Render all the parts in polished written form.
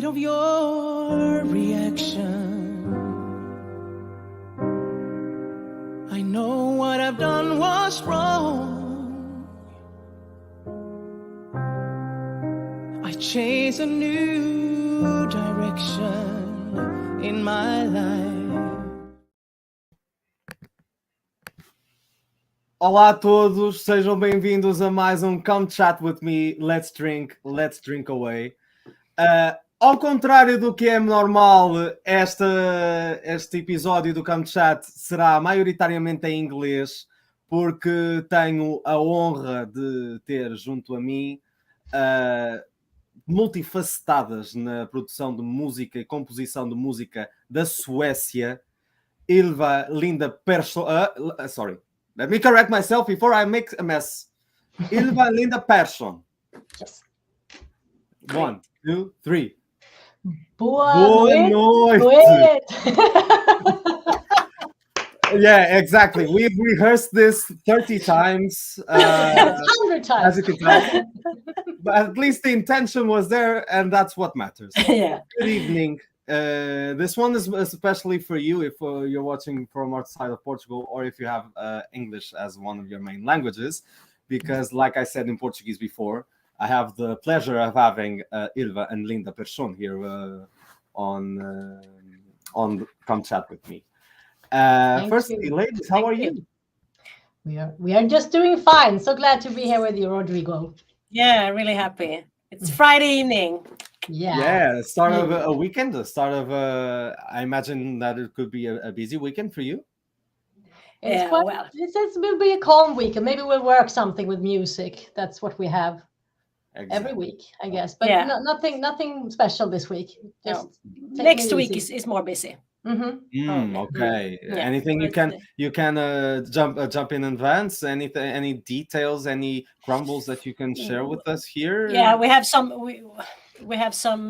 of your reaction. I know what I've done was wrong. I chase a new direction in my life. Olá a todos, sejam bem-vindos a mais um Come Chat With Me, Let's Drink Away. Ao contrário do que é normal, este episódio do Come Chat será maioritariamente em inglês, porque tenho a honra de ter junto a mim multi-facetadas na produção de música e composição de música da Suécia, Ylva, Linda, Persson... sorry. Let me correct myself before I make a mess. Ylva and Linda Persson. Yes. 1, 2, 3. Boa noite. Yeah, exactly. We've rehearsed this 30 times. 100 times. As you can tell. But at least the intention was there, and that's what matters. Yeah. Good evening. This one is especially for you if you're watching from outside of Portugal, or if you have English as one of your main languages, because like I said in Portuguese before, I have the pleasure of having Ylva and Linda Persson here on Come Chat With Me. Firstly, ladies, how are you? We are just doing fine. So glad to be here with you, Rodrigo. Yeah, really happy. It's Friday evening. Yeah, Start of a weekend. The start of I imagine that it could be a busy weekend for you. It will be a calm week, and maybe we'll work something with music. That's what we have every week, I guess. But nothing special this week. Just next week is more busy. Mm-hmm. Okay. Yeah. Anything you can jump in advance? Any details? Any crumbles that you can share with us here? Yeah, we have some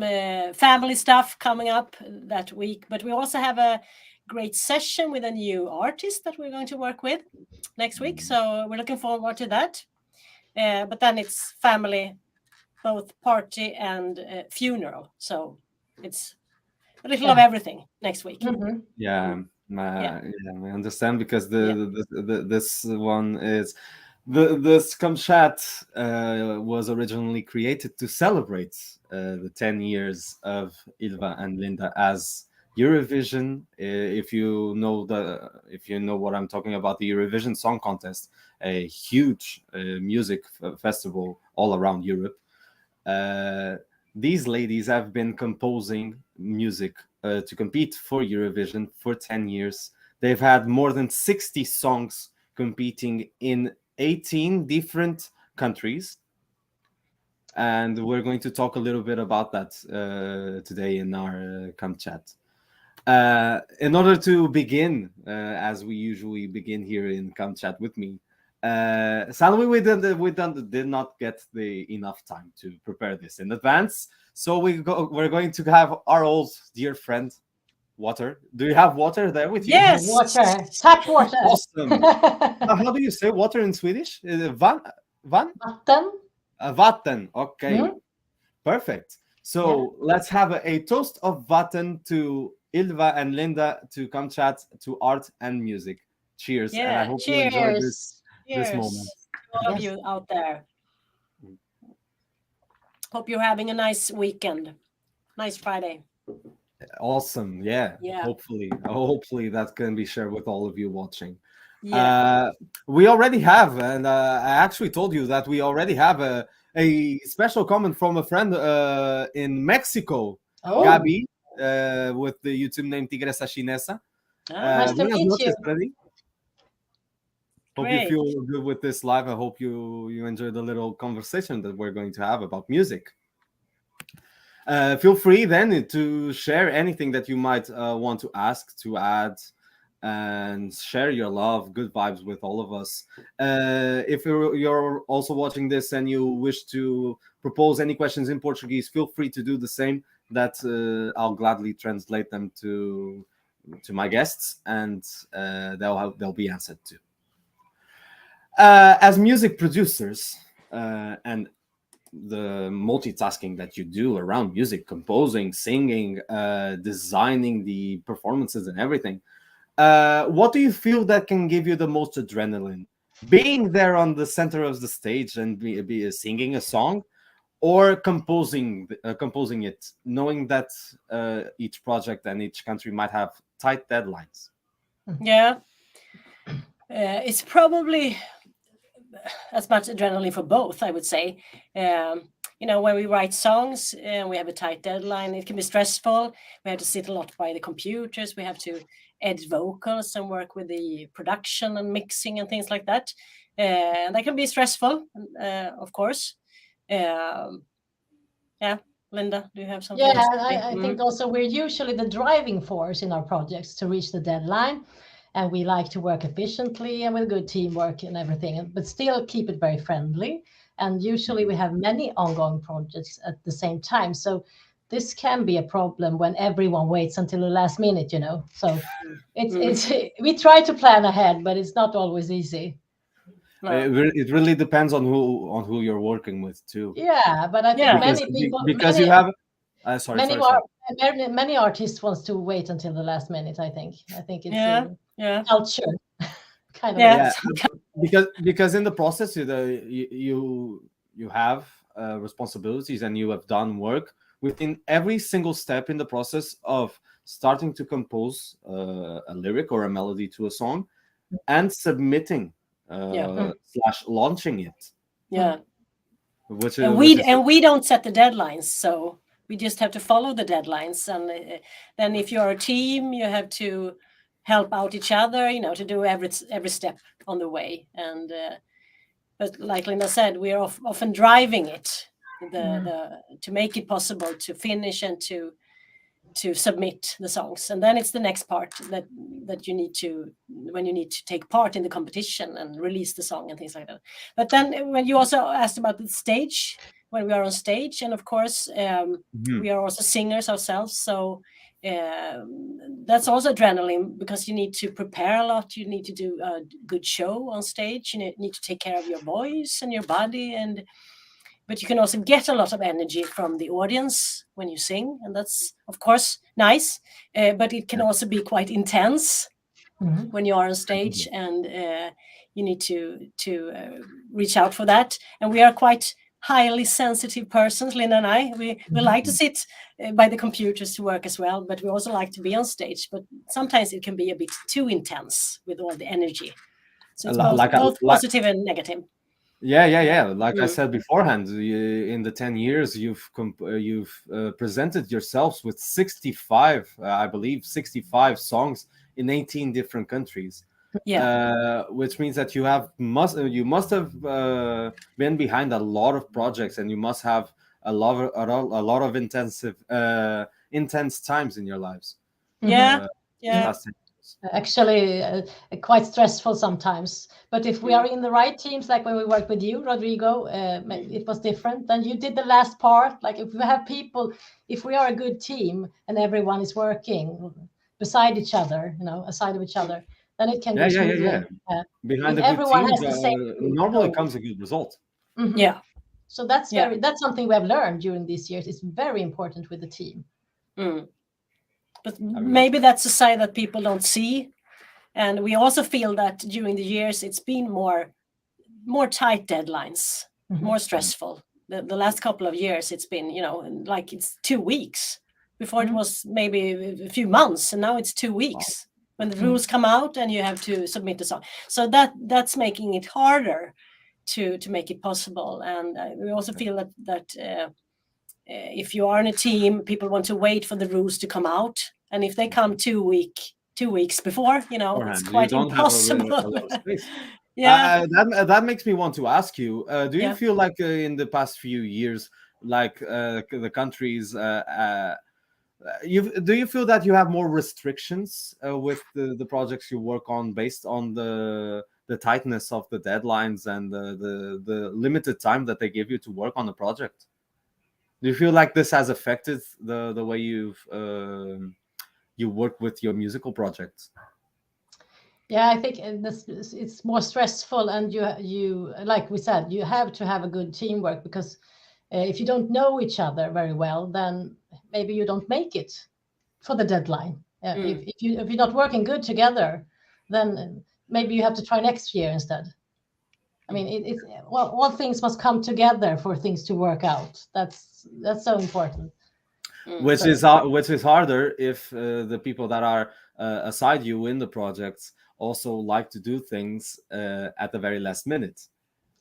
family stuff coming up that week, but we also have a great session with a new artist that we're going to work with next week. So we're looking forward to that. But then it's family, both party and funeral. So it's a little of everything next week. Mm-hmm. I understand, because this one is this Come Chat was originally created to celebrate the 10 years of Ylva and Linda as Eurovision. If you know what I'm talking about, the Eurovision Song Contest, a huge music festival all around Europe. These ladies have been composing music to compete for Eurovision for 10 years. They've had more than 60 songs competing in 18 different countries. And we're going to talk a little bit about that today in our Come Chat. In order to begin, as we usually begin here in Come Chat With Me, sadly, we did not get enough time to prepare this in advance. So we're going to have our old dear friend, Water. Do you have water there with you? Yes, water, tap water. Awesome. How do you say water in Swedish? Van? Vatten. Vatten. Okay. Mm-hmm. Perfect. So let's have a toast of vatten to Ylva and Linda to Come Chat to art and music. Cheers. Yeah, and I hope cheers. you enjoy this moment. All of you out there. Hope you're having a nice weekend. Nice Friday. Awesome. Yeah. Hopefully that can be shared with all of you watching. Yeah. We already have, and I actually told you that we already have a special comment from a friend in Mexico, Gabi, with the YouTube name Tigresa Chinesa. Nice to meet you. Freddy. Hope you feel good with this live. I hope you enjoy the little conversation that we're going to have about music. Feel free then to share anything that you might want to ask, to add, and share your love, good vibes with all of us. If you're also watching this and you wish to propose any questions in Portuguese, feel free to do the same. That I'll gladly translate them to my guests, and they'll be answered too. As music producers and multitasking that you do around music, composing, singing, designing the performances and everything, what do you feel that can give you the most adrenaline? Being there on the center of the stage and be singing a song, or composing it, knowing that each project and each country might have tight deadlines? Yeah, it's probably as much adrenaline for both, I would say. When we write songs and we have a tight deadline, it can be stressful. We have to sit a lot by the computers. We have to edit vocals and work with the production and mixing and things like that. That can be stressful, of course. Linda, do you have something? Yeah, I think also we're usually the driving force in our projects to reach the deadline. And we like to work efficiently and with good teamwork and everything, but still keep it very friendly. And usually we have many ongoing projects at the same time. So this can be a problem when everyone waits until the last minute, So we try to plan ahead, but it's not always easy. No. It really depends on who you're working with too. Yeah, but I think many people you have many artists wants to wait until the last minute. I think it's culture kind of. Because in the process you have responsibilities and you have done work within every single step in the process of starting to compose a lyric or a melody to a song and submitting / launching it. We don't set the deadlines, so we just have to follow the deadlines. And then if you're a team, you have to help out each other, to do every step on the way. And but like Linda said, we are often driving it to make it possible to finish and to submit the songs. And then it's the next part that you need to, when you need to take part in the competition and release the song and things like that. But then when you also asked about the stage, when we are on stage, and of course we are also singers ourselves, so that's also adrenaline, because you need to prepare a lot. You need to do a good show on stage. You need to take care of your voice and your body, but you can also get a lot of energy from the audience when you sing, and that's of course nice. But it can also be quite intense when you are on stage, and you need to reach out for that. And we are quite highly sensitive persons, Linda and I. We like to sit by the computers to work as well, but we also like to be on stage. But sometimes it can be a bit too intense with all the energy. So it's both positive and negative. Yeah. Like I said beforehand, in the 10 years you've presented yourselves with 65 songs in 18 different countries. Which means that you must have been behind a lot of projects, and you must have a lot of intense times in your lives. Actually quite stressful sometimes, but if we are in the right teams, like when we worked with you, Rodrigo, it was different. Then you did the last part. Like if we have people, if we are a good team and everyone is working beside each other, aside of each other, then it can go smoothly. Behind a good team, has the same normally comes a good result. So that's that's something we have learned during these years. It's very important with the team. But maybe that's a side that people don't see. And we also feel that during the years, it's been more tight deadlines, more stressful. The last couple of years, it's been, like it's 2 weeks. Before it was maybe a few months, and now it's 2 weeks when the rules come out and you have to submit the song. So that's making it harder to make it possible. And we also feel that if you are in a team, people want to wait for the rules to come out, and if they come 2 weeks before, it's quite impossible. That makes me want to ask you: do you feel like in the past few years, like the countries, do you feel that you have more restrictions with the projects you work on, based on the tightness of the deadlines and the limited time that they give you to work on the project? Do you feel like this has affected the way you work with your musical projects? Yeah, I think it's more stressful, and you like we said, you have to have a good teamwork, because if you don't know each other very well, then maybe you don't make it for the deadline. If you're not working good together, then maybe you have to try next year instead. I mean, it's well, all things must come together for things to work out. That's so important. Which is harder if the people that are aside you in the projects also like to do things at the very last minute.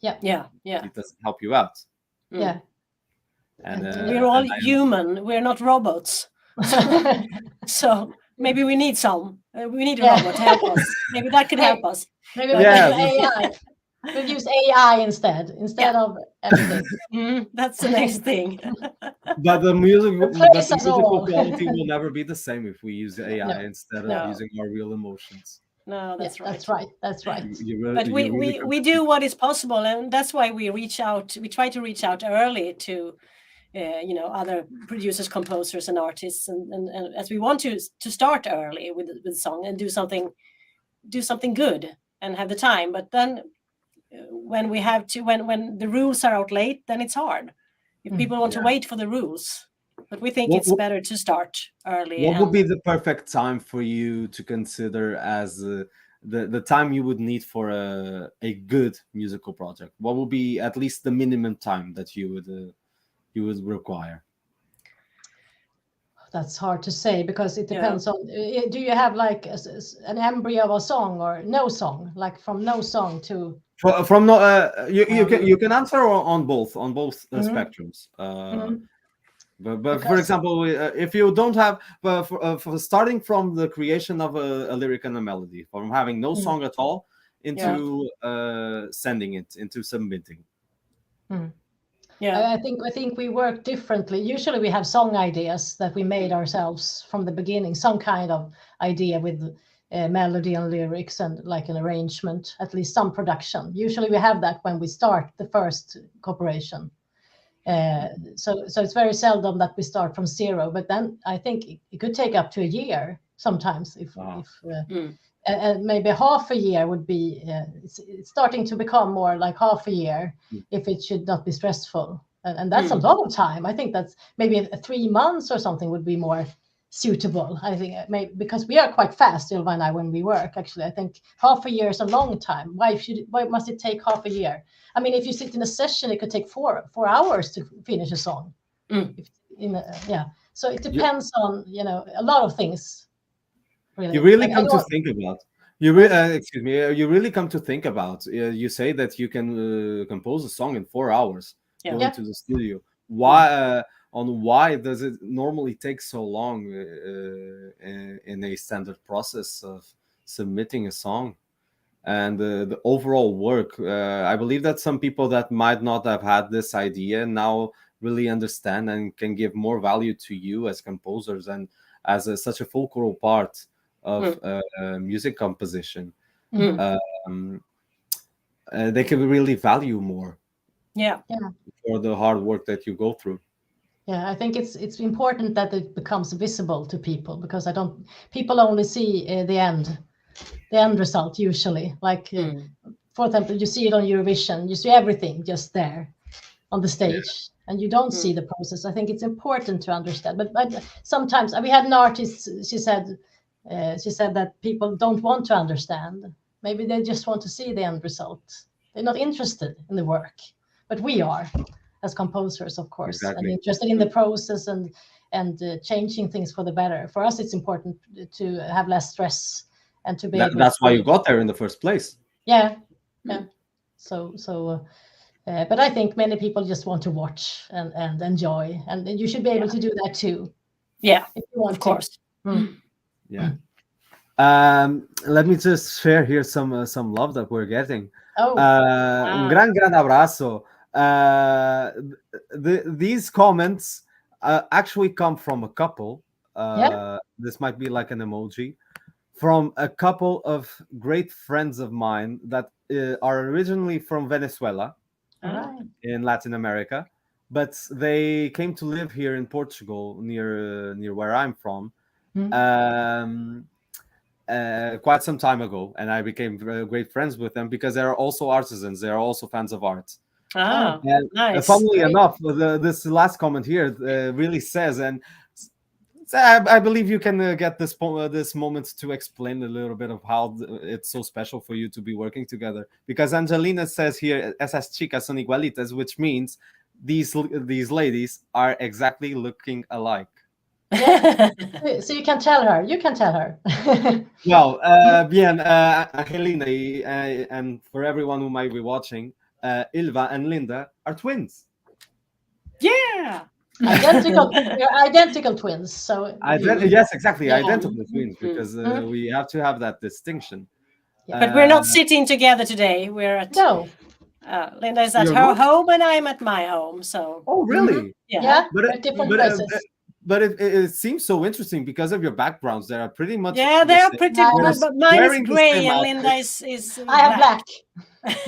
Yeah. It doesn't help you out. Yeah. And we're all human. We're not robots. So maybe we need a robot to help us. Maybe that could help us. Maybe we can do AI. We'll use AI instead of everything. That's the next thing. But the musical quality will never be the same if we use AI instead of using our real emotions. No, that's right. That's right. But we do what is possible, and that's why we reach out. We try to reach out early to other producers, composers, and artists, and as we want to start early with song and do something good and have the time. But then when we have to, when the rules are out late, then it's hard. If people want to wait for the rules, but we think it's better to start early. What would be the perfect time for you to consider as the time you would need for a good musical project? What would be at least the minimum time that you would require? That's hard to say because it depends on. Do you have like an embryo of a song or no song, like from no song to? From no, you can answer on both spectrums. But for example, if you don't have, for starting from the creation of a lyric and a melody, from having no song at all into sending it, into submitting. Yeah, I think we work differently. Usually we have song ideas that we made ourselves from the beginning, some kind of idea with melody and lyrics and like an arrangement, at least some production. Usually we have that when we start the first cooperation. So it's very seldom that we start from zero, but then I think it could take up to a year sometimes and maybe half a year would be it's starting to become more like half a year if it should not be stressful, and that's a lot of time. I think that's maybe 3 months or something would be more suitable. I think maybe because we are quite fast, Ylva and I, when we work. Actually, I think half a year is a long time. Why must it take half a year? I mean, if you sit in a session, it could take 4 hours to finish a song. So it depends on a lot of things. Really. You really come to think about. You really come to think about. You say that you can compose a song in 4 hours. Go into the studio. Why does it normally take so long in a standard process of submitting a song? And the overall work, I believe that some people that might not have had this idea now really understand and can give more value to you as composers and as such a fulcral part of music composition. They can really value more for the hard work that you go through. I think it's important that it becomes visible to people, because people only see the end result usually. Like for example, you see it on Eurovision, you see everything just there on the stage, and you don't see the process. I think it's important to understand. But sometimes we had an artist. She said that people don't want to understand. Maybe they just want to see the end result. They're not interested in the work, but we are, as composers, of course, and interested in the process and changing things for the better. For us, it's important to have less stress and to be. That's why you got there in the first place. Yeah. So, but I think many people just want to watch and enjoy, and you should be able to do that too. Yeah, if you want of course. Yeah. Let me just share here some love that we're getting. Un gran abrazo. These comments actually come from a couple. This might be like an emoji from a couple of great friends of mine that are originally from Venezuela in Latin America, but they came to live here in Portugal near where I'm from quite some time ago, and I became great friends with them because they are also artisans. They are also fans of art. Ah, And nice. funnily Great. enough, this last comment here really says, and I believe you can get this moment to explain a little bit of how it's so special for you to be working together. Because Angelina says here, "Esas chicas son igualitas," which means these ladies are exactly looking alike. So you can tell her. You can tell her. Well, bien, Angelina, and for everyone who might be watching, Ylva and Linda are twins. Yeah. You're identical twins. So Yes, exactly, Yeah. identical twins, because we have to have that distinction. But we're not sitting together today. We're at no. Linda is at You're her not? home and I'm at my home. So Oh, really? Yeah. But we're different but places. but it seems so interesting because of your backgrounds. They are pretty much yeah, the they are same. pretty. Yeah. But mine is Wearing the gray same and Linda outfits. is I have black.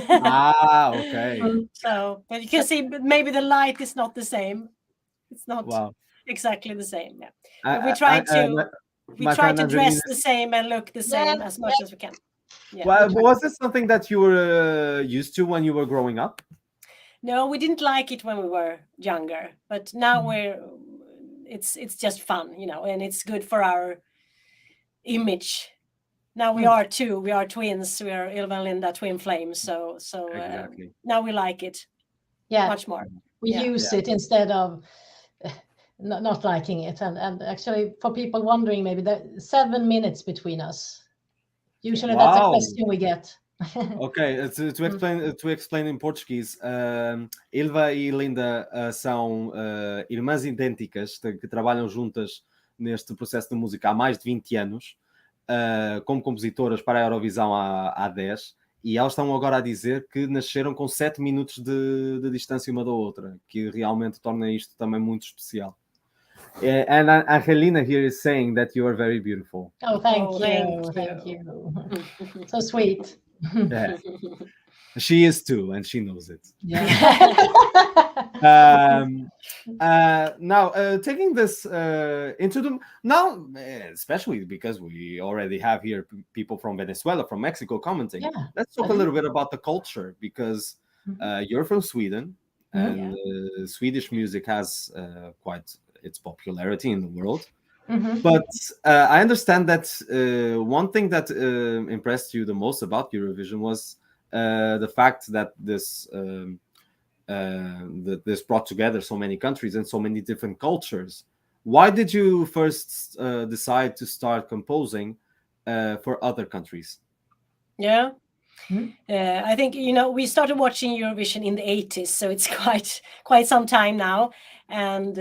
Ah, okay. So, but you can see maybe the light is not the same. It's not Wow. exactly the same. Yeah. I- But we I- try I- to my friend dress Angelina- the same and look the same Yeah, as much as we can. Yeah. Well, was this something that you were used to when you were growing up? No, we didn't like it when we were younger, but now it's just fun, and it's good for our image. Now we are two. We are twins. We are Ylva and Linda, twin flames. So Exactly. now we like it Yeah. much more. We Yeah. use it instead of not liking it. And actually, for people wondering, maybe 7 minutes between us. Usually, that's a Wow. question we get. Ok, to explain em português, Ylva e Linda são irmãs idênticas que trabalham juntas neste processo de música há mais de 20 anos, como compositoras para a Eurovisão há 10, e elas estão agora a dizer que nasceram com 7 minutos de distância uma da outra, que realmente torna isto também muito especial. And Angelina here is saying that you are very beautiful. Oh, thank Oh, you. thank Thank you. So sweet. Yeah. She is too, and she knows it. Yeah. Now, taking this into the now, especially because we already have here people from Venezuela, from Mexico commenting. Yeah. Let's talk a little bit about the culture, because you're from Sweden, and Swedish music has quite its popularity in the world. But I understand that one thing that impressed you the most about Eurovision was the fact that this brought together so many countries and so many different cultures. Why did you first decide to start composing for other countries? Yeah. I think we started watching Eurovision in the 80s, so it's quite some time now, and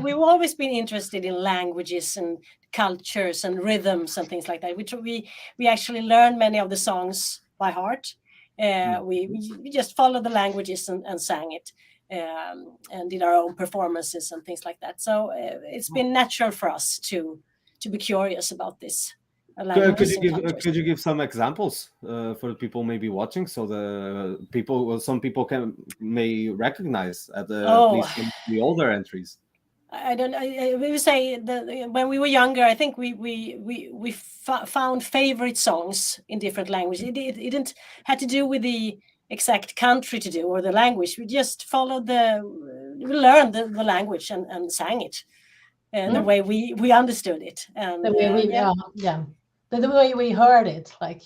we've always been interested in languages and cultures and rhythms and things like that. We actually learned many of the songs by heart. We just followed the languages and sang it, and did our own performances and things like that. So it's been natural for us to be curious about this. Could you give some examples for the people maybe watching, so some people may recognize at least the older entries? I would say that when we were younger, I think we found favorite songs in different languages. It didn't have to do with the exact country to do or the language. We just followed we learned the language and sang it the way we understood it. And the way we heard it, it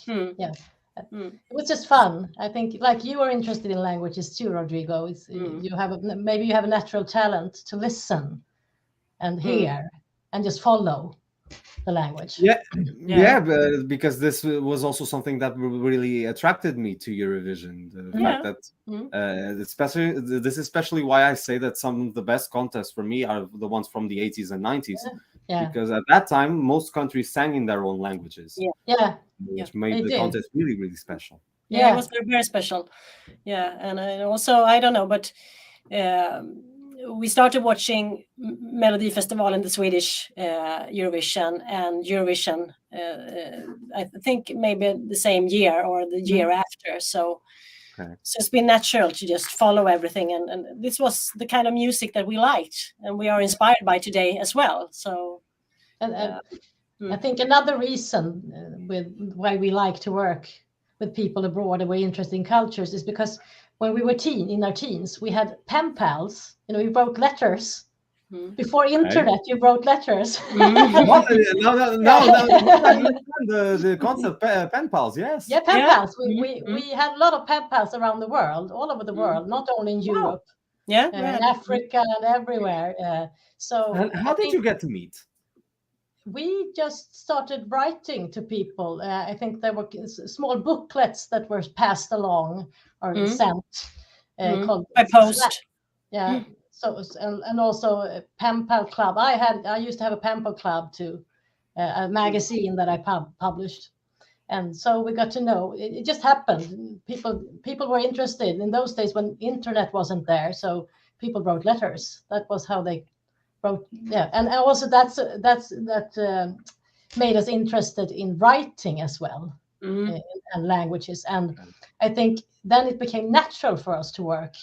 was just fun. I think, like, you are interested in languages too, Rodrigo. You have maybe you have a natural talent to listen and hear and just follow the language. Yeah, because this was also something that really attracted me to Eurovision. The fact that this is especially why I say that some of the best contests for me are the ones from the 80s and 90s. Because at that time, most countries sang in their own languages. Which made the contest really, really special. Yeah, it was very, very special. Yeah, and also, I don't know, but we started watching Melodifestivalen, the Swedish Eurovision, and Eurovision, I think maybe the same year or the year after. So it's been natural to just follow everything. And this was the kind of music that we liked and we are inspired by today as well. So, I think another reason with why we like to work with people abroad and were interested in cultures is because when we were in our teens, we had pen pals. We wrote letters. Before internet, you wrote letters. What? No, the concept pen pals, yes. Yeah, pen pals. We had a lot of pen pals around the world, all over the world, not only in Europe. Yeah, in Africa and everywhere. And how did you get to meet? We just started writing to people. I think there were small booklets that were passed along or sent called by post. Yeah. So and also a pen pal club. I used to have a pen pal club too, a magazine that I published. And so we got to know. It just happened. People were interested in those days when internet wasn't there. So people wrote letters. That was how they wrote. Yeah, and also that made us interested in writing as well, and languages. And I think then it became natural for us to work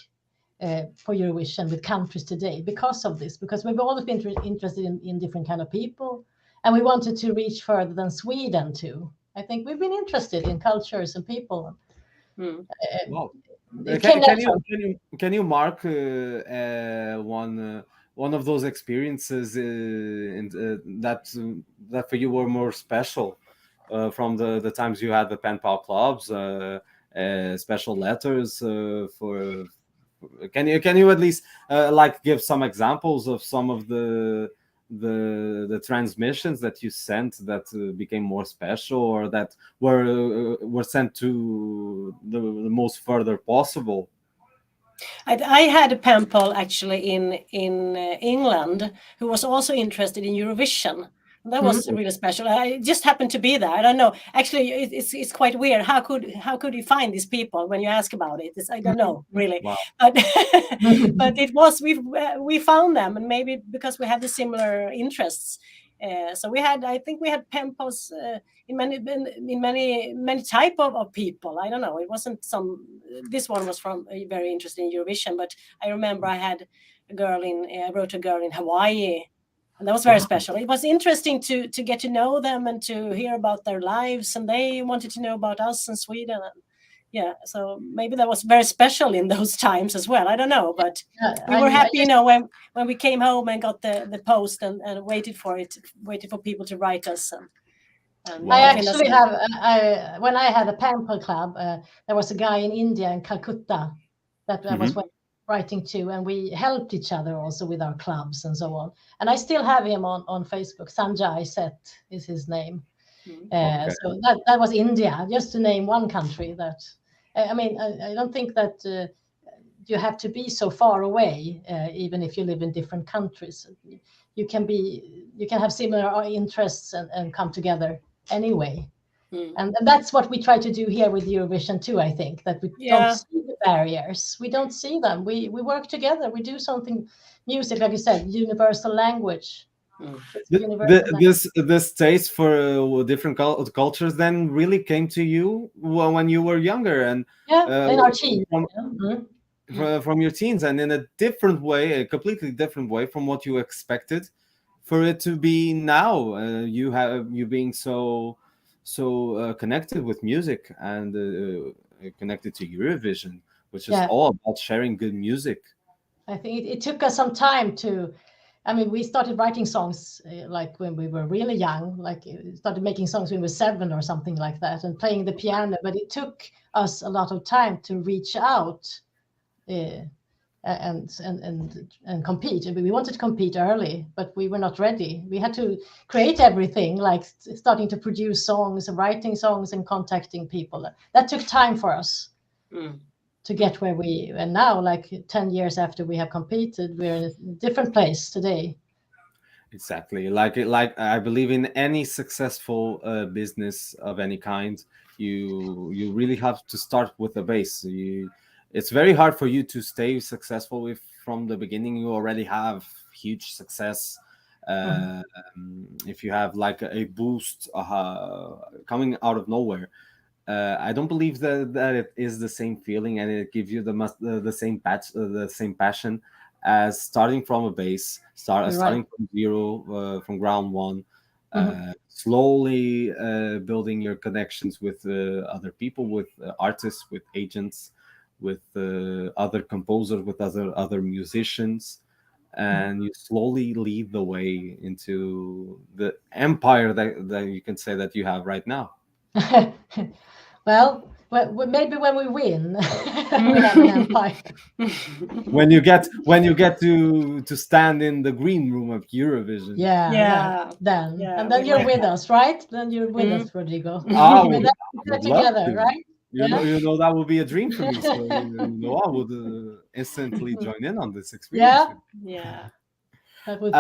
for Eurovision with countries today because of this. Because we've always been interested in different kind of people, and we wanted to reach further than Sweden too. I think we've been interested in cultures and people. Wow. Can you mark one of those experiences that for you were more special from the times you had the pen pal clubs, special letters for? Can you at least give some examples of some of the transmissions that you sent that became more special, or that were sent to the most further possible? I had a pen pal actually in England who was also interested in Eurovision. That was really special. I just happened to be there. I don't know. Actually, it's quite weird. How could you find these people when you ask about it? I don't know really. Wow. But it was we found them, and maybe because we had the similar interests. So I think we had pen pals in many type of people. I don't know. It wasn't this one was from very interested in Eurovision, but I remember I wrote a girl in Hawaii. And that was very special. It was interesting to get to know them and to hear about their lives, and they wanted to know about us in Sweden. And so maybe that was very special in those times as well. I don't know, but we were happy, when we came home and got the post and waited for people to write us. I actually when I had a pen pal club, there was a guy in India, in Calcutta, that I was writing to, and we helped each other also with our clubs and so on. And I still have him on Facebook. Sanjay Seth is his name. So that was India, just to name one country. That I don't think that you have to be so far away, even if you live in different countries. You can have similar interests and come together anyway. And that's what we try to do here with Eurovision too. I think that we don't see the barriers. We don't see them. We work together. We do something, music, like you said, universal language. This taste for different cultures then really came to you when you were younger, and in our teens. From your teens, and in a different way, a completely different way from what you expected for it to be now. You being so connected with music and connected to Eurovision, which is all about sharing good music. I think it took us some time to. We started writing songs like when we were really young, like started making songs when we were 7 or something like that, and playing the piano. But it took us a lot of time to reach out and compete. We wanted to compete early, but we were not ready. We had to create everything, like starting to produce songs and writing songs and contacting people. That took time for us to get where we are now. Like 10 years after we have competed, we're in a different place today. Exactly. Like I believe in any successful business of any kind, you really have to start with a base. It's very hard for you to stay successful if from the beginning you already have huge success. If you have like a boost coming out of nowhere, I don't believe that it is the same feeling, and it gives you the same passion as starting from a base, starting from zero, from ground one. slowly building your connections with other people, with artists, with agents, with other composers, with other musicians, and you slowly lead the way into the empire that you can say that you have right now. Well, maybe when we win, we have an empire. When you get to stand in the green room of Eurovision. Yeah. Then Yeah, and then we you're like with that. us, right? Then you're with us, Rodrigo. I We're would, there I would love together, to. right? You know that would be a dream for me. So I would instantly join in on this experience. Yeah, Yeah. that would be.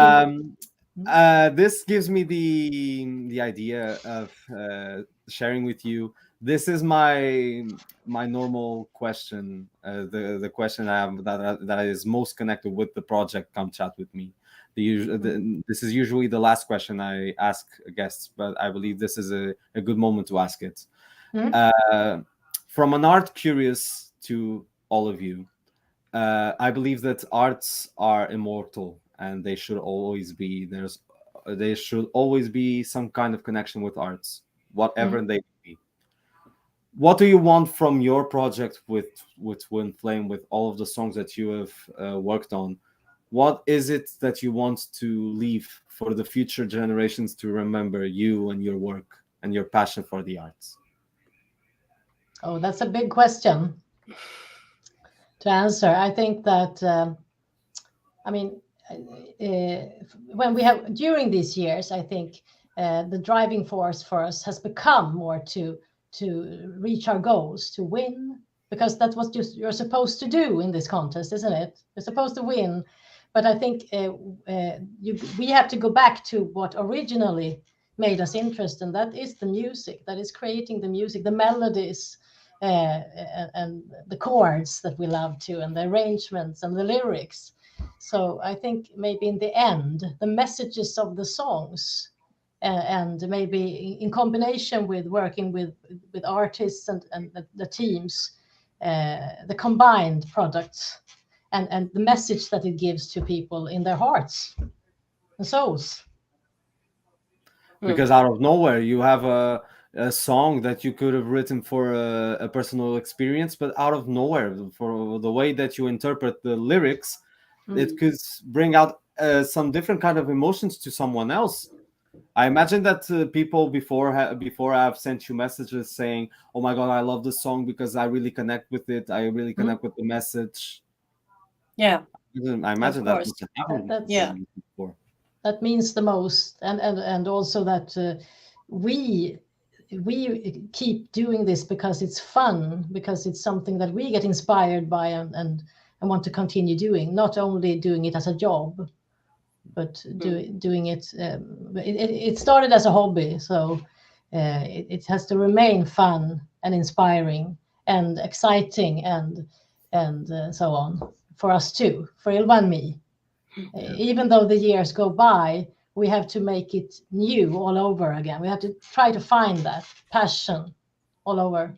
This gives me the idea of sharing with you. This is my normal question. The question I have that is most connected with the project. Come chat with me. This is usually the last question I ask guests, but I believe this is a good moment to ask it. From an art curious to all of you, I believe that arts are immortal and they should always be. There should always be some kind of connection with arts, whatever they be. What do you want from your project with Wind Flame, with all of the songs that you have worked on? What is it that you want to leave for the future generations to remember you and your work and your passion for the arts? Oh, that's a big question to answer. I think that, when we have, during these years, I think the driving force for us has become more to reach our goals, to win, because that's what you're supposed to do in this contest, isn't it? You're supposed to win. But I think we have to go back to what originally made us interested, and that is the music, that is creating the music, the melodies, and the chords that we love to, and the arrangements and the lyrics. So I think maybe in the end, the messages of the songs, and maybe in combination with working with artists and the teams, the combined products, and the message that it gives to people in their hearts and souls. Because out of nowhere you have a song that you could have written for a personal experience, but out of nowhere, for the way that you interpret the lyrics, it could bring out some different kind of emotions to someone else. I imagine that people before I've sent you messages saying, "Oh my God, I love this song because I really connect with it. I really connect with the message." Yeah. I imagine that must have happened before. That means the most, and also that we keep doing this because it's fun, because it's something that we get inspired by and want to continue doing, not only doing it as a job, but doing it. It started as a hobby, so it has to remain fun and inspiring and exciting and so on for us too, for Ylva and me. Even though the years go by, we have to make it new all over again. We have to try to find that passion all over.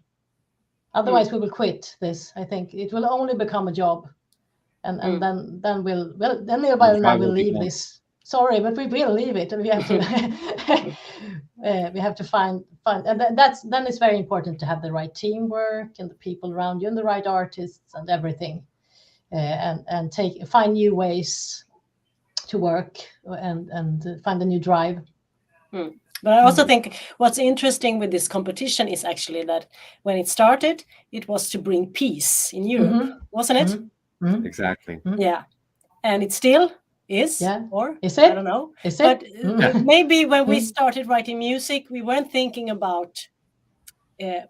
Otherwise, we will quit this. I think it will only become a job, and then Ylva and I will leave this. Sorry, but we will leave it, and we have to we have to find, and then it's very important to have the right teamwork and the people around you and the right artists and everything. And find new ways to work and find a new drive. But I also think what's interesting with this competition is actually that when it started, it was to bring peace in Europe, wasn't it? Exactly. Yeah, and it still is. Yeah. Or is it? I don't know. Is it? But maybe when we started writing music, we weren't thinking about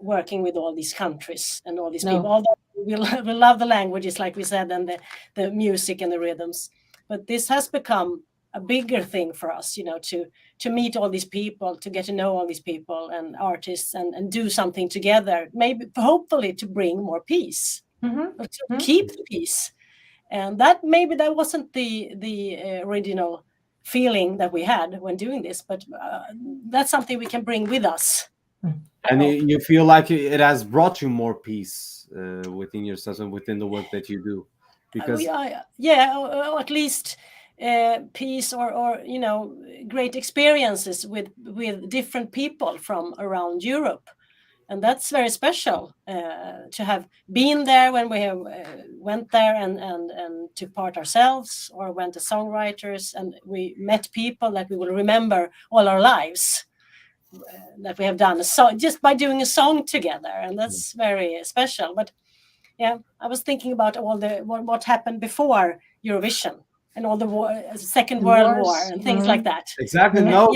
working with all these countries and all these people. Although we love the languages, like we said, and the music and the rhythms. But this has become a bigger thing for us, to meet all these people, to get to know all these people and artists and do something together, maybe hopefully to bring more peace, to keep the peace. And that wasn't the original feeling that we had when doing this, but that's something we can bring with us. And you feel like it has brought you more peace within yourself and within the work that you do, because or at least peace or great experiences with different people from around Europe. And that's very special to have been there when we have, went there and took part ourselves, or went to songwriters, and we met people that we will remember all our lives, that we have done a song just by doing a song together, and that's very special. But yeah, I was thinking about all what happened before Eurovision and all the Second World War and things like that. Exactly. No,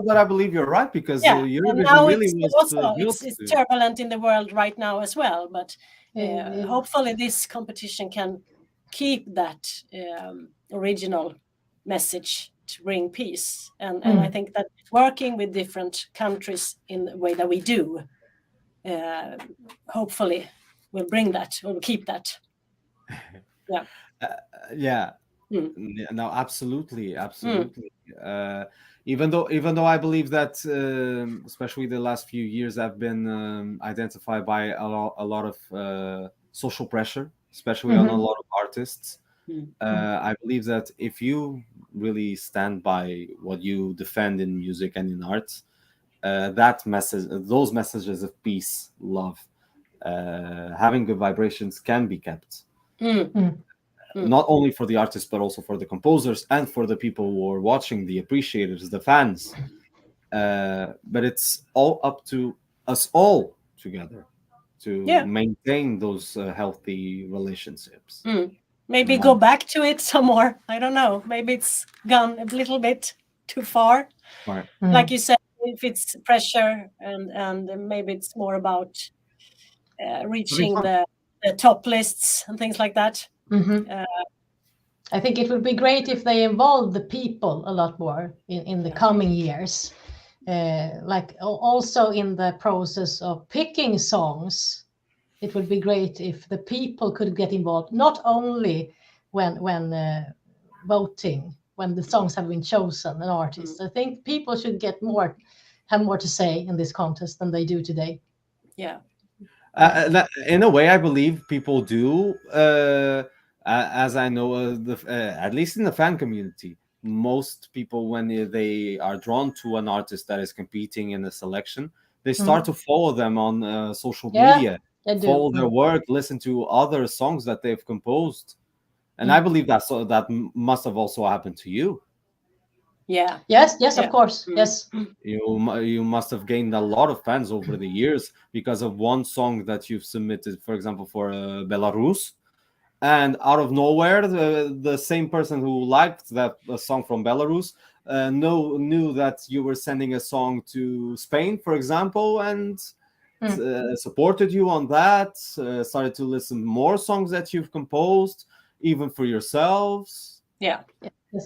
but I believe you're right, because Eurovision now really was it's turbulent in the world right now as well. But hopefully this competition can keep that original message to bring peace. And I think that working with different countries in the way that we do, hopefully will bring that, or keep that. No, absolutely. Even though I believe that especially the last few years have been identified by a lot of social pressure, especially on a lot of artists. I believe that if you really stand by what you defend in music and in art, those messages of peace, love, having good vibrations can be kept. Not only for the artists, but also for the composers and for the people who are watching, the appreciators, the fans. But it's all up to us all together to maintain those healthy relationships. Maybe go back to it some more. I don't know. Maybe it's gone a little bit too far. Right. Like you said, if it's pressure, and maybe it's more about reaching the top lists and things like that. I think it would be great if they involve the people a lot more in the coming years, like also in the process of picking songs. It would be great if the people could get involved, not only when voting, when the songs have been chosen, an artist. I think people should have more to say in this contest than they do today. In a way, I believe people do. As I know, at least in the fan community, most people, when they are drawn to an artist that is competing in a selection, they start to follow them on social media, follow their work, listen to other songs that they've composed. And I believe that must have also happened to you. Yes, of course. Yes. You must have gained a lot of fans over the years because of one song that you've submitted, for example, for Belarus. And out of nowhere, the same person who liked that song from Belarus knew that you were sending a song to Spain, for example, and supported you on that, started to listen more songs that you've composed, even for yourselves. Yes,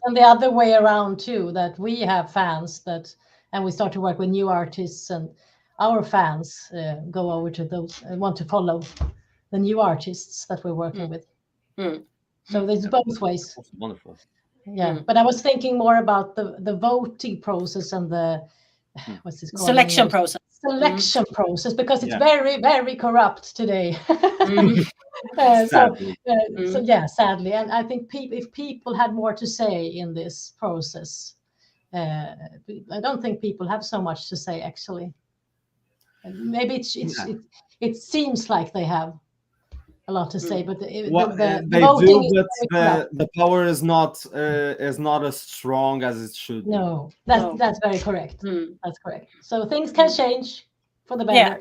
and the other way around too, that we have fans and we start to work with new artists, and our fans go over to those and want to follow the new artists that we're working with. So there's both ways. That's wonderful. But I was thinking more about the voting process and the what's this called? Selection process, because it's very, very corrupt today. Sadly. Sadly. And I think if people had more to say in this process, I don't think people have so much to say, actually. Maybe it seems like they have a lot to say, but they do, but the power is not as strong as it should be. No, that's very correct. That's correct. So things can change for the better.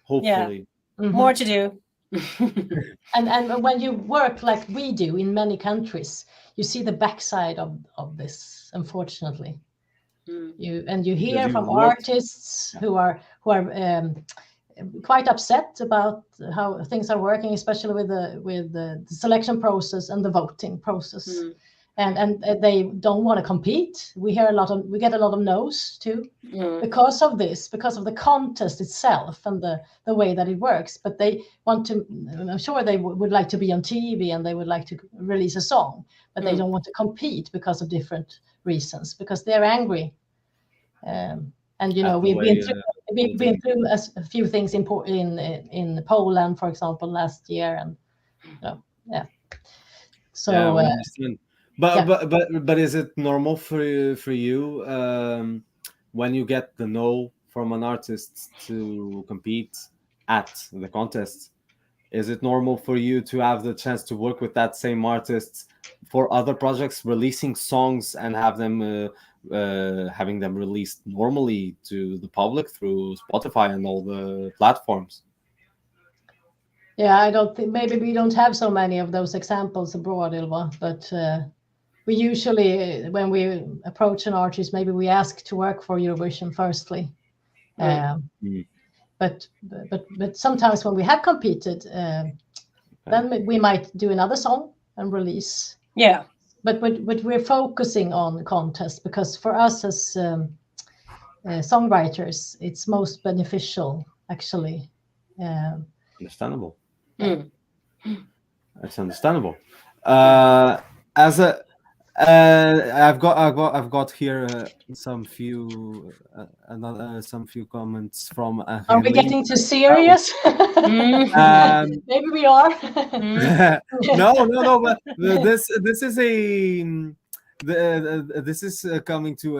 Hopefully. More to do. And when you work like we do in many countries, you see the backside of this, unfortunately. You hear from artists who are quite upset about how things are working, especially with the selection process and the voting process. And they don't want to compete. We get a lot of no's too, because of this, because of the contest itself and the way that it works. But they want to. I'm sure they would like to be on TV and they would like to release a song, but they don't want to compete because of different reasons, because they're angry. And we've been through a few things in Poland, for example, last year, and So I understand. But is it normal for you when you get the no from an artist to compete at the contest? Is it normal for you to have the chance to work with that same artist for other projects, releasing songs and having them released normally to the public through Spotify and all the platforms? Yeah, I don't think, maybe we don't have so many of those examples abroad, Ylva, but we usually, when we approach an artist, maybe we ask to work for Eurovision firstly. But sometimes when we have competed, then we might do another song and release. Yeah. But we're focusing on contest because for us as songwriters, it's most beneficial, actually. Understandable. Mm. That's understandable. As a I've got here some few comments from. Are we getting too serious? Maybe we are. No. But this is coming to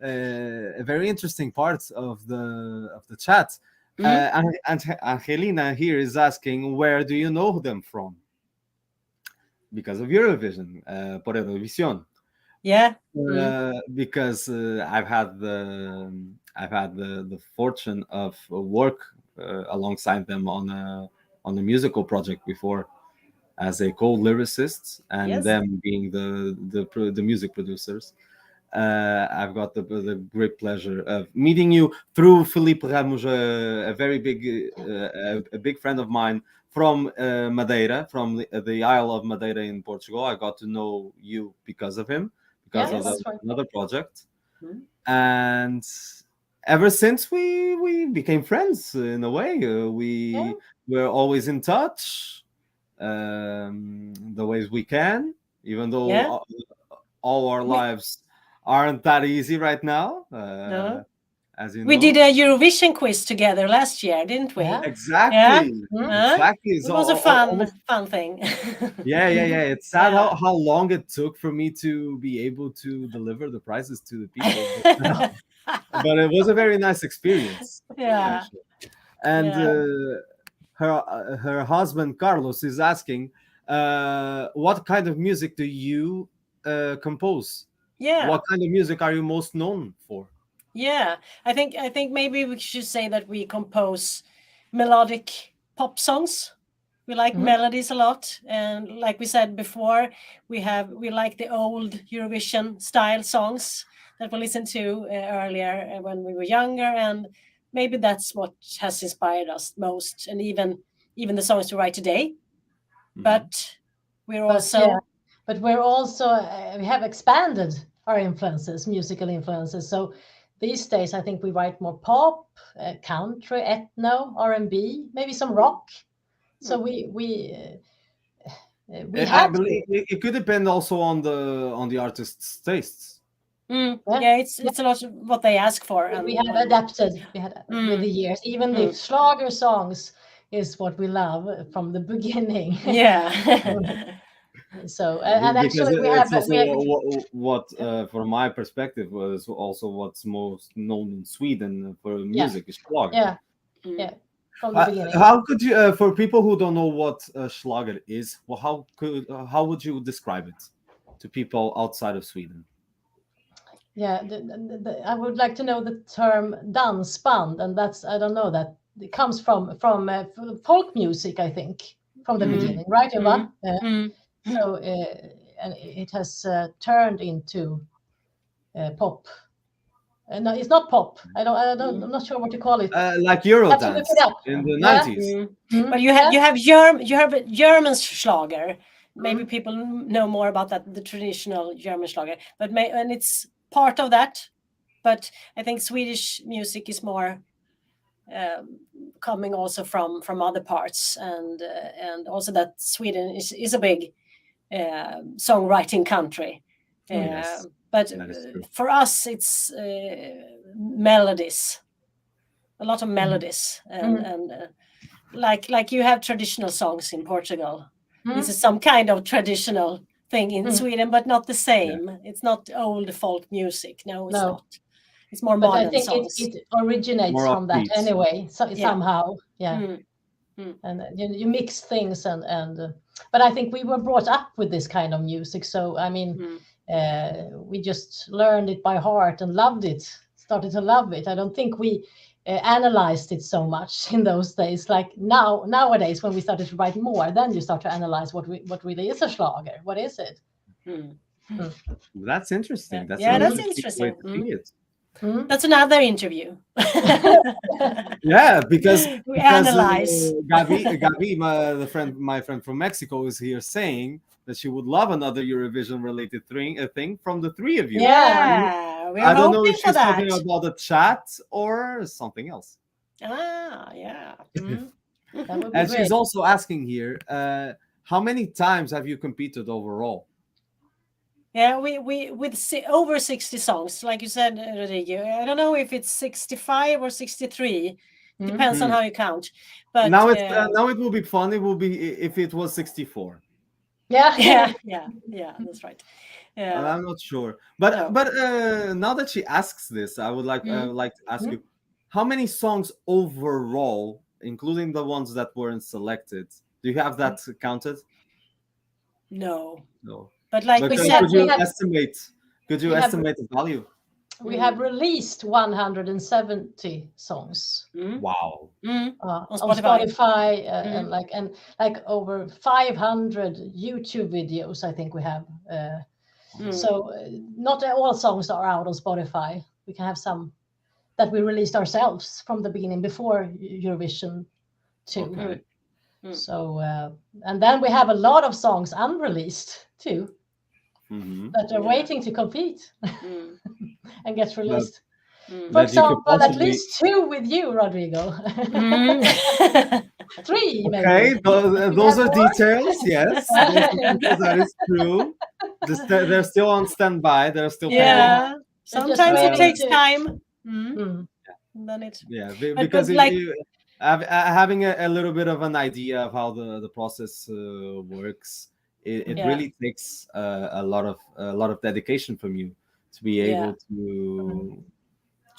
a very interesting part of the chat. And Angelina here is asking, where do you know them from? Because of Eurovision, por Eurovisión. Yeah. Because I've had the fortune of work alongside them on a musical project before, as a co-lyricist, and them being the music producers. I've got the great pleasure of meeting you through Felipe Ramos, a very big a big friend of mine from Madeira, from the Isle of Madeira in Portugal. I got to know you because of him, because of another project. And ever since we became friends in a way. We're always in touch the ways we can, even though all our lives aren't that easy right now. No. As you know. We did a Eurovision quiz together last year, didn't we? Yeah. Exactly. Yeah. Exactly. It was a fun thing. Yeah. It's sad how long it took for me to be able to deliver the prizes to the people. But it was a very nice experience. Yeah. Actually. And her husband Carlos is asking, what kind of music do you compose? Yeah. What kind of music are you most known for? Yeah, I think maybe we should say that we compose melodic pop songs. We like melodies a lot, and like we said before, we like the old Eurovision style songs that we listened to earlier when we were younger, and maybe that's what has inspired us most, and even the songs we write today. But we're also we have expanded our influences, musical influences. So these days, I think we write more pop, country, ethno, R&B, maybe some rock. So we I believe it could depend also on the artist's tastes. Yeah, it's a lot of what they ask for. And we have adapted with the years. Even the Schlager songs is what we love from the beginning. Yeah. So and actually we have what from my perspective was also what's most known in Sweden for music is Schlager. Yeah. From the beginning. How could you, for people who don't know what Schlager is, well, how would you describe it to people outside of Sweden? Yeah, I would like to know the term dansband, and that's, I don't know, that it comes from folk music, I think, from the beginning, right, Ylva? So and it has turned into pop. No, it's not pop. I'm not sure what to call it. Like Eurodance in the 90s. But you have German Schlager. Maybe people know more about that, the traditional German Schlager. And it's part of that. But I think Swedish music is more coming also from other parts, and also that Sweden is a big songwriting country. Yes. But for us, it's melodies, a lot of melodies, and like you have traditional songs in Portugal. This is some kind of traditional thing in Sweden, but not the same. It's not old folk music. No, it's not. It's more But modern I think songs. it originates More from that upbeat. anyway, somehow. Yeah. And you mix things and but I think we were brought up with this kind of music, so I mean we just learned it by heart and loved it, started to love it. I don't think we analyzed it so much in those days, like nowadays when we started to write more, then you start to analyze what really is a schlager, what is it. That's interesting. That's that's way interesting. to see it. That's another interview. Yeah, because we analyze. Gabi, my friend from Mexico, is here saying that she would love another Eurovision related thing from the three of you. Yeah, we're I don't know hoping if for she's that. talking about the chat or something else. Yeah. That would be And great. she's also asking here, how many times have you competed overall? Yeah, we with over 60 songs, like you said, Rodrigo. I don't know if it's 65 or 63. Depends on how you count. But now it will be fun. It will be if it was 64. Yeah. Yeah, that's right. I'm not sure, but now that she asks this, I would like to ask you, how many songs overall, including the ones that weren't selected, do you have that counted? No. No. But like we said, could you estimate the value? We have released 170 songs. Wow. On Spotify and like over 500 YouTube videos, I think we have. So not all songs are out on Spotify. We can have some that we released ourselves from the beginning before Eurovision too. Okay. So and then we have a lot of songs unreleased too that are waiting to compete and get released. For example, at least 2 with you, Rodrigo. 3, maybe. Okay, those are details. Yes, that is true. They're still on standby. They're still pending. Sometimes it takes time. Then it. Yeah, because having a little bit of an idea of how the process works, it really takes a lot of dedication from you to be able to.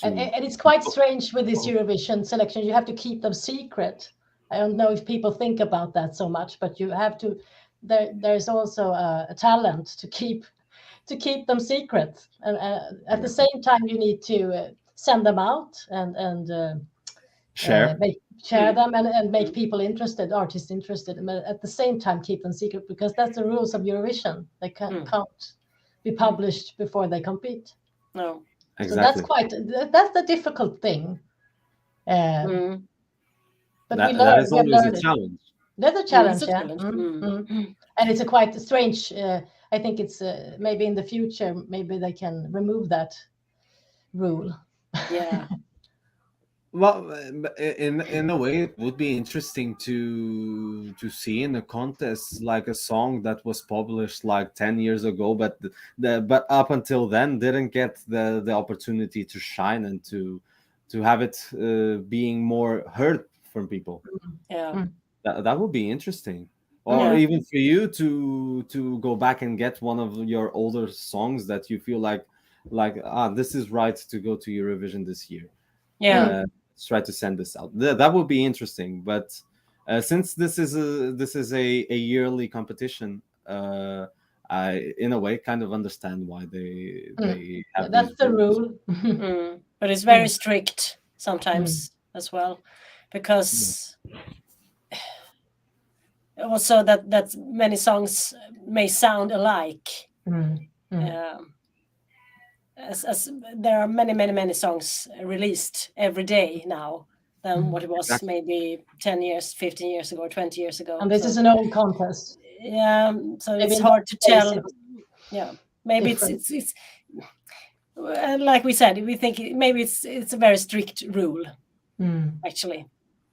And it's quite strange with this Eurovision selection. You have to keep them secret. I don't know if people think about that so much, but you have to. There's also a talent to keep them secret, and at the same time you need to send them out and share them and make people interested, artists interested, and at the same time keep them secret, because that's the rules of Eurovision. They can't be published before they compete. No. Exactly. So that's the difficult thing. But that is always a challenge. That's a challenge, It's a challenge. And it's a quite strange. I think it's maybe in the future, maybe they can remove that rule. Yeah. Well, in a way, it would be interesting to see in a contest like a song that was published like 10 years ago, but up until then didn't get the opportunity to shine and to have it being more heard from people. Yeah. That would be interesting. Or even for you to go back and get one of your older songs that you feel like this is right to go to Eurovision this year. Yeah. Let's try to send this out. That would be interesting. But since this is a yearly competition, I in a way kind of understand why they have that's the rules. rule. But it's very strict sometimes as well, because also that many songs may sound alike. As there are many songs released every day now than what it was maybe 10 years, 15 years ago, 20 years ago. And this is an old contest. Yeah, so Maybe it's hard to tell. It's Maybe it's like we said, we think maybe it's a very strict rule, actually.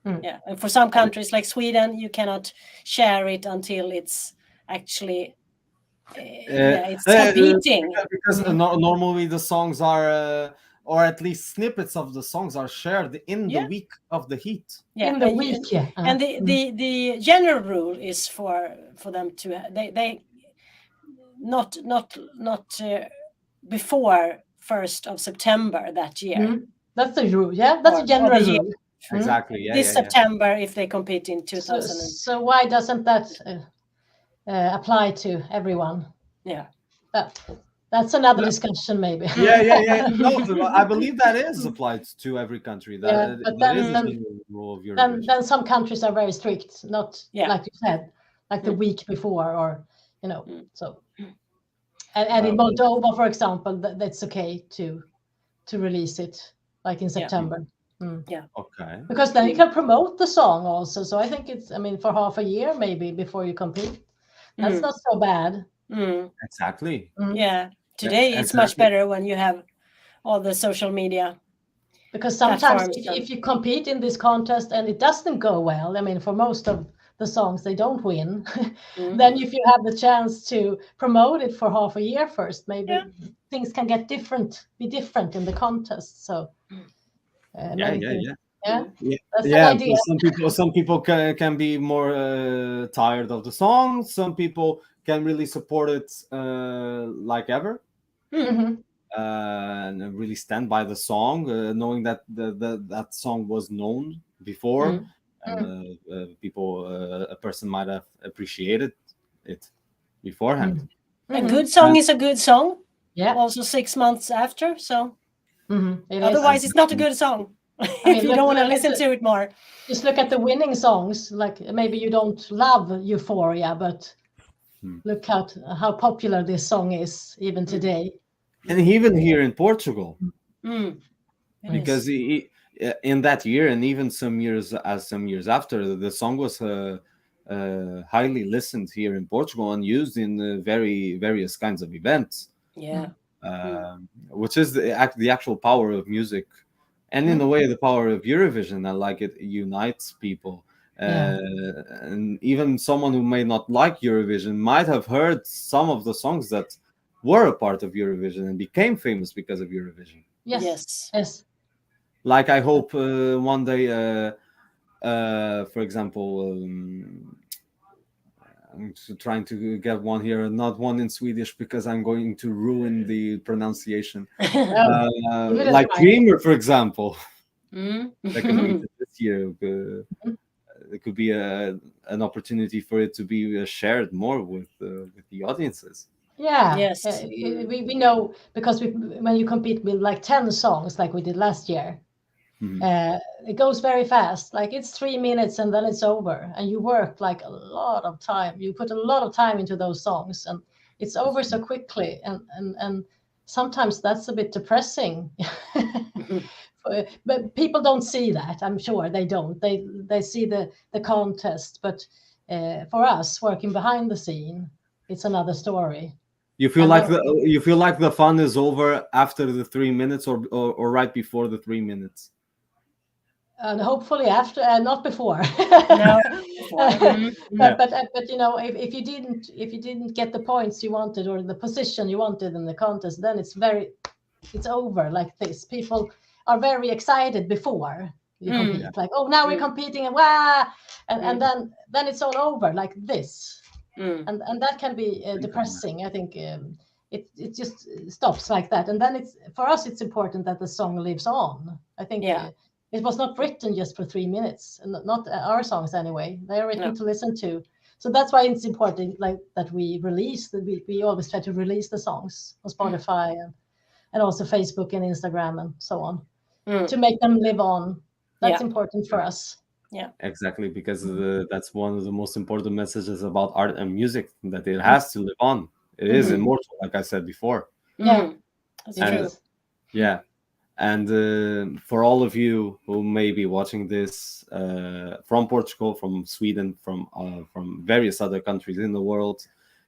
Yeah, and for some countries like Sweden, you cannot share it until it's actually it's competing. Because normally the songs are, or at least snippets of the songs are shared in the week of the heat. Yeah, in the week. And the general rule is for them to not before 1st of September that year. Mhm. That's the rule. Yeah, that's a general the year. rule. Exactly. Yeah. This yeah, September, if they compete in 2000. So why doesn't that apply to everyone? Yeah. That's another discussion, maybe. Yeah. No, I believe that is applied to every country. That, but that is then- a general rule of Eurovision. then some countries are very strict, not Yeah. like you said, like the Mm. week before, or Mm. so. And in Well, Moldova, for example, that's okay to release it like in Yeah. September. Okay. Because then you can promote the song also. So I think it's, for half a year maybe before you compete. That's Mm. not so bad. Mm. Exactly. Yeah. Today it's much exactly. better when you have all the social media. Because sometimes Platforms if you compete in this contest and it doesn't go well, for most of the songs they don't win, Mm. then if you have the chance to promote it for half a year first, maybe Yeah. things can be different in the contest. So maybe things- Yeah. That's Yeah, an idea. some people can be more tired of the song. Some people can really support it like ever, Mhm. and really stand by the song, knowing that that song was known before, and a person might have appreciated it beforehand. A good song is a good song. Yeah. Also 6 months after. So It otherwise, is. it's not a good song. mean, If you look- don't want to look at listen to it more. Just look at the winning songs. Like maybe you don't love Euphoria, but look at how popular this song is even today. And even here in Portugal, Mm. It because is. in that year and even some years after, the song was highly listened here in Portugal and used in various kinds of events, Yeah. which is the actual power of music, and in a way the power of Eurovision. I like it unites people, and even someone who may not like Eurovision might have heard some of the songs that were a part of Eurovision and became famous because of Eurovision. Yes. Like I hope one day, for example, I'm trying to get one here, not one in Swedish because I'm going to ruin the pronunciation. Like Dreamer, for example, that competed this year. It could be an opportunity for it to be shared more with the audiences. Yeah. Yes. We know because when you compete with like 10 songs like we did last year, it goes very fast. Like it's 3 minutes and then it's over, and you work like a lot of time. You put a lot of time into those songs, and it's over so quickly. And sometimes that's a bit depressing. But people don't see that. I'm sure they don't. They see the contest, but for us working behind the scene, it's another story. You feel like the fun is over after the 3 minutes, or right before the 3 minutes. And hopefully after, not before. No. But if you didn't get the points you wanted or the position you wanted in the contest, then it's over like this. People are very excited before you compete, like, oh, now we're competing, and wow, and then it's all over like this, and that can be depressing. I think it just stops like that, and then for us it's important that the song lives on. I think it was not written just for 3 minutes, and not our songs anyway. They are written to listen to. So that's why it's important, like that we release. We always try to release the songs on Spotify and also Facebook and Instagram and so on to make them live on. That's important for us. Yeah, exactly, because that's one of the most important messages about art and music, that it has to live on. It is immortal, like I said before. Yeah, that's true. Yeah. And for all of you who may be watching this from Portugal, from Sweden, from various other countries in the world,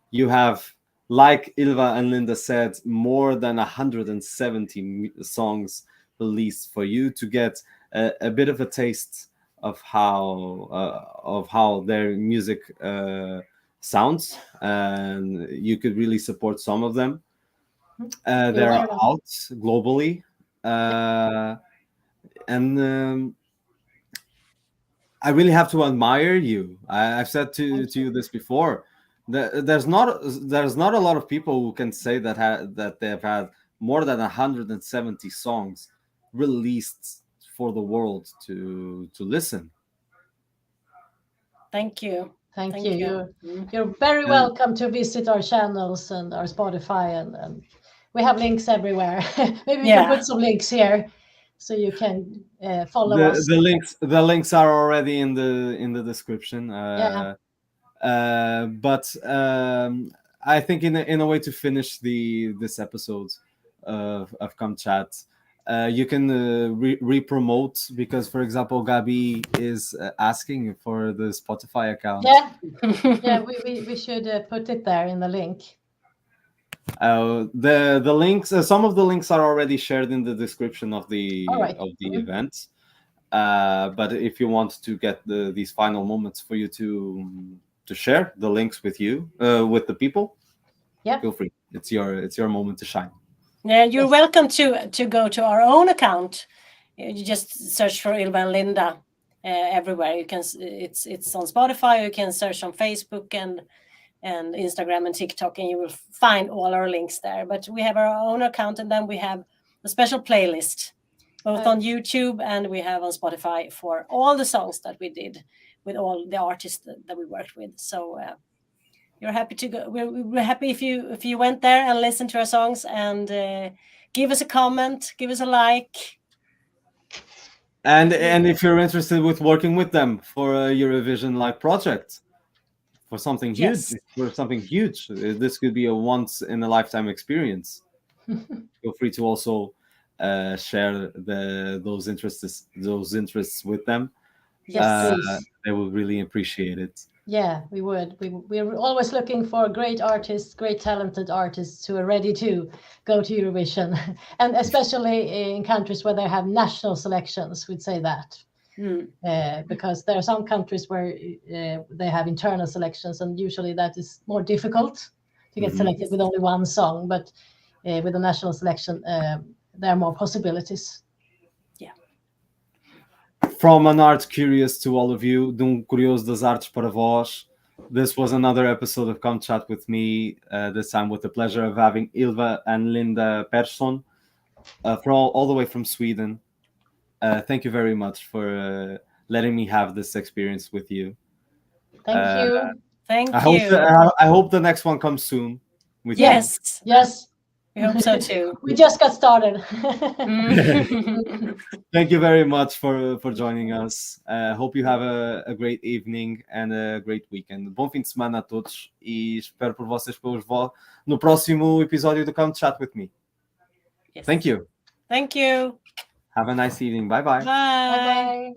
you have, like Ylva and Linda said, more than 170 songs released for you to get a bit of a taste of how their music sounds, and you could really support some of them. They're out globally. And I really have to admire you. I've said to you this before. there's not a lot of people who can say that they've had more than 170 songs released for the world to listen. Thank you. Thank Thank you. you. You're very welcome to visit our channels and our Spotify, and we have links everywhere. Maybe we can put some links here so you can follow us. The links are already in the description. But I think in a way to finish this episode of Come Chat, you can re-promote, because, for example, Gabi is asking for the Spotify account. We should put it there in the link. The links, some of the links are already shared in the description of the event. But if you want to get these final moments for you to share the links with you, with the people, feel free. It's your moment to shine. Yeah, you're welcome to go to our own account. You just search for Ylva and Linda everywhere. You can. It's on Spotify. You can search on Facebook and Instagram and TikTok, and you will find all our links there. But we have our own account, and then we have a special playlist, both on YouTube and we have on Spotify for all the songs that we did with all the artists that we worked with. So you're happy to go. We're happy if you went there and listened to our songs, and give us a comment, give us a like. And if you're interested with working with them for a Eurovision like project, for something huge, this could be a once in a lifetime experience. Feel free to also share those interests with them. Yes, please. They will really appreciate it. Yeah, we would. We're always looking for great artists, great talented artists who are ready to go to Eurovision, and especially in countries where they have national selections. We'd say that. Because there are some countries where they have internal selections, and usually that is more difficult to get selected with only one song. But with a national selection, there are more possibilities. Yeah. From an art curious to all of you, curioso das artes para vós. This was another episode of Come Chat with me. This time with the pleasure of having Ylva and Linda Persson, from all the way from Sweden. Thank you very much for letting me have this experience with you. Thank you. Thank you. I hope the next one comes soon. Yes. We hope so too. We just got started. Thank you very much for joining us. Hope you have a great evening and a great weekend. Bom fim de semana a todos e espero por vocês no próximo episódio do Come Chat with Me. Yes. Thank you. Thank you. Have a nice evening. Bye-bye. Bye. Bye.